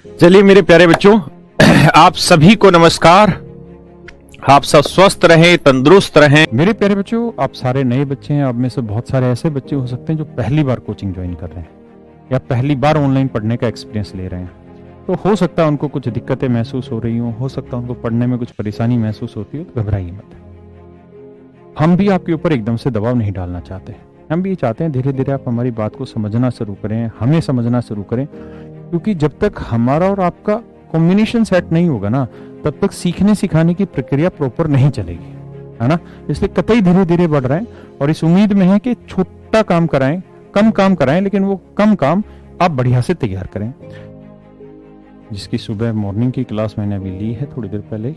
चलिए मेरे प्यारे बच्चों, आप सभी को नमस्कार। आप सब स्वस्थ रहें, तंदुरुस्त रहें। मेरे प्यारे बच्चों, आप सारे नए बच्चे हैं। आप में से बहुत सारे ऐसे बच्चे हो सकते हैं जो पहली बार कोचिंग ज्वाइन कर रहे हैं या पहली बार ऑनलाइन पढ़ने का एक्सपीरियंस ले रहे हैं। तो हो सकता है उनको कुछ दिक्कतें महसूस हो रही हो सकता है उनको पढ़ने में कुछ परेशानी महसूस होती हो, तो घबराइए मत। हम भी आपके ऊपर एकदम से दबाव नहीं डालना चाहते। हम भी ये चाहते हैं धीरे धीरे आप हमारी बात को समझना शुरू करें, हमें समझना शुरू करें, क्योंकि जब तक हमारा और आपका कॉम्बिनेशन सेट नहीं होगा ना, तब तक सीखने सिखाने की प्रक्रिया प्रॉपर नहीं चलेगी, है ना। इसलिए कतई धीरे धीरे बढ़ रहे हैं और इस उम्मीद में है कि छोटा काम कराएं, कम काम कराएं, लेकिन वो कम काम आप बढ़िया से तैयार करें। जिसकी सुबह मॉर्निंग की क्लास मैंने अभी ली है थोड़ी देर पहले,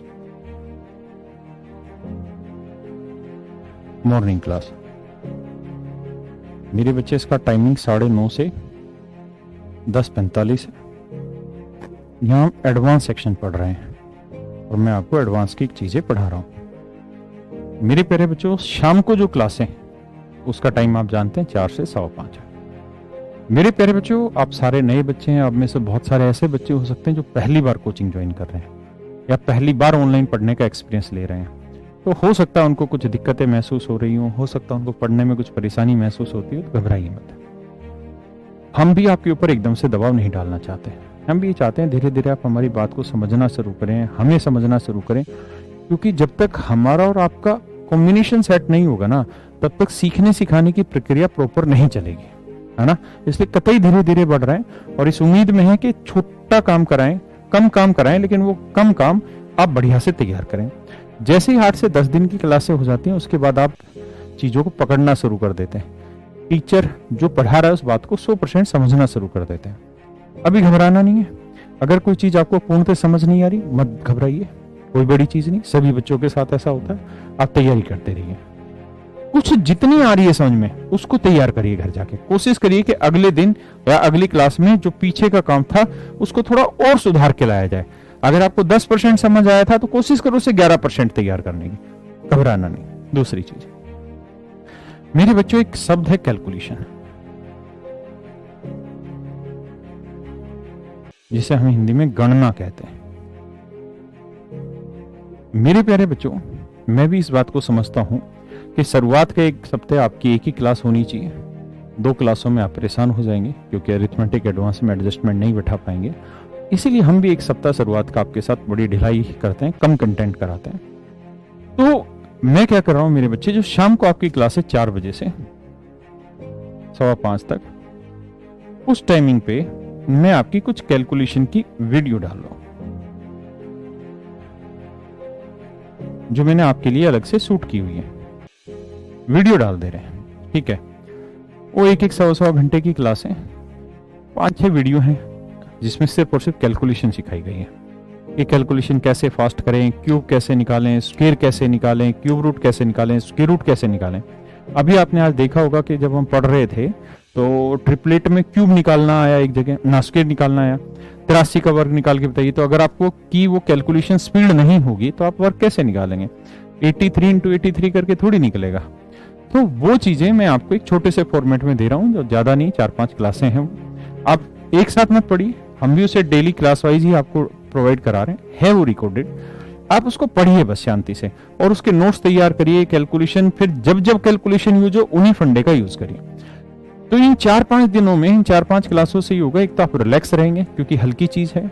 मॉर्निंग क्लास। मेरे बच्चे इसका टाइमिंग 9:30 से 10:45 है। यहाँ हम एडवांस सेक्शन पढ़ रहे हैं और मैं आपको एडवांस की चीजें पढ़ा रहा हूँ। मेरे प्यारे बच्चों, शाम को जो क्लासें उसका टाइम आप जानते हैं 4 से 5:15 है। मेरे प्यारे बच्चों, आप सारे नए बच्चे हैं। आप में से बहुत सारे ऐसे बच्चे हो सकते हैं जो पहली बार कोचिंग ज्वाइन कर रहे हैं या पहली बार ऑनलाइन पढ़ने का एक्सपीरियंस ले रहे हैं। तो हो सकता है उनको कुछ दिक्कतें महसूस हो रही हो सकता है उनको पढ़ने में कुछ परेशानी महसूस होती हो, तो घबराइए मत। हम भी आपके ऊपर एकदम से दबाव नहीं डालना चाहते। हम भी ये चाहते हैं धीरे धीरे आप हमारी बात को समझना शुरू करें, हमें समझना शुरू करें, क्योंकि जब तक हमारा और आपका कॉम्बिनेशन सेट नहीं होगा ना, तब तक सीखने सिखाने की प्रक्रिया प्रॉपर नहीं चलेगी, है ना। इसलिए कतई धीरे धीरे बढ़ रहे हैं और इस उम्मीद में है कि छोटा काम कराएं, कम काम कराएं, लेकिन वो कम काम आप बढ़िया से तैयार करें। जैसे ही 8 से 10 दिन की क्लासें हो जाती हैं, उसके बाद आप चीजों को पकड़ना शुरू कर देते हैं। टीचर जो पढ़ा रहा है उस बात को 100% समझना शुरू कर देते हैं। अभी घबराना नहीं है। अगर कोई चीज आपको पूर्णतः समझ नहीं आ रही, मत घबराइए, कोई बड़ी चीज नहीं। सभी बच्चों के साथ ऐसा होता है। आप तैयारी करते रहिए। कुछ जितनी आ रही है समझ में, उसको तैयार करिए। घर जाके कोशिश करिए कि अगले दिन या अगली क्लास में जो पीछे का काम था उसको थोड़ा और सुधार के लाया जाए। अगर आपको 10% समझ आया था तो कोशिश करो उसे 11% तैयार करने की। घबराना नहीं। दूसरी चीज, मेरे बच्चों, एक शब्द है कैलकुलेशन, जिसे हम हिंदी में गणना कहते हैं। मेरे प्यारे बच्चों, मैं भी इस बात को समझता हूं कि शुरुआत के एक सप्ताह आपकी एक ही क्लास होनी चाहिए। 2 क्लासों में आप परेशान हो जाएंगे क्योंकि अरिथमेटिक एडवांस में एडजस्टमेंट नहीं बैठा पाएंगे। इसीलिए हम भी एक सप्ताह शुरुआत का आपके साथ बड़ी ढिलाई करते हैं, कम कंटेंट कराते हैं। तो मैं क्या कर रहा हूं मेरे बच्चे, जो शाम को आपकी क्लास है 4 बजे से 5:15 तक, उस टाइमिंग पे मैं आपकी कुछ कैलकुलेशन की वीडियो डाल रहा हूं, जो मैंने आपके लिए अलग से शूट की हुई है। वीडियो डाल दे रहे हैं, ठीक है। वो एक 100 घंटे की क्लास है। 5-6 वीडियो हैं जिसमें सिर्फ और सिर्फ कैलकुलेशन सिखाई गई है। ये कैलकुलेशन कैसे फास्ट करें, क्यूब कैसे निकालें, स्क्वायर कैसे निकालें, क्यूब रूट कैसे निकालें, स्क्वायर रूट कैसे निकालें। अभी आपने आज देखा होगा कि जब हम पढ़ रहे थे तो ट्रिपलेट में क्यूब निकालना आया एक जगह, ना स्क्वायर निकालना आया। 83 का वर्ग निकाल के बताइए। तो अगर आपको की वो कैलकुलेशन स्पीड नहीं होगी तो आप वर्ग कैसे निकालेंगे? 83 × 83 करके थोड़ी निकलेगा। तो वो चीजें मैं आपको एक छोटे से फॉर्मेट में दे रहा हूँ, जो ज्यादा नहीं, 4-5 क्लासें हैं। आप एक साथ मत पढ़िए, हम भी उसे डेली क्लास वाइज ही आपको प्रोवाइड करा रहे हैं, वो रिकॉर्डेड। आप उसको पढ़िए बस शांति से, और उसके नोट्स तैयार करिए। कैलकुलेशन फिर जब जब कैलकुलेशन यूज हो उन्हीं फंडे का यूज करिए। तो इन 4-5 दिनों में, इन 4-5 क्लासों से ही होगा। एक तो आप रिलैक्स रहेंगे क्योंकि हल्की चीज है।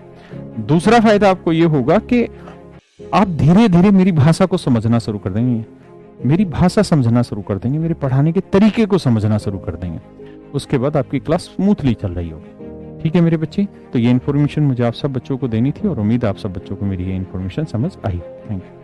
दूसरा फायदा आपको ये होगा कि आप धीरे धीरे मेरी भाषा को समझना शुरू कर देंगे, मेरी भाषा समझना शुरू कर देंगे, मेरे पढ़ाने के तरीके को समझना शुरू कर देंगे। उसके बाद आपकी क्लास स्मूथली चल रही होगी। ठीक है मेरे बच्चे, तो ये इन्फॉर्मेशन मुझे आप सब बच्चों को देनी थी और उम्मीद आप सब बच्चों को मेरी ये इन्फॉर्मेशन समझ आई। Thank you.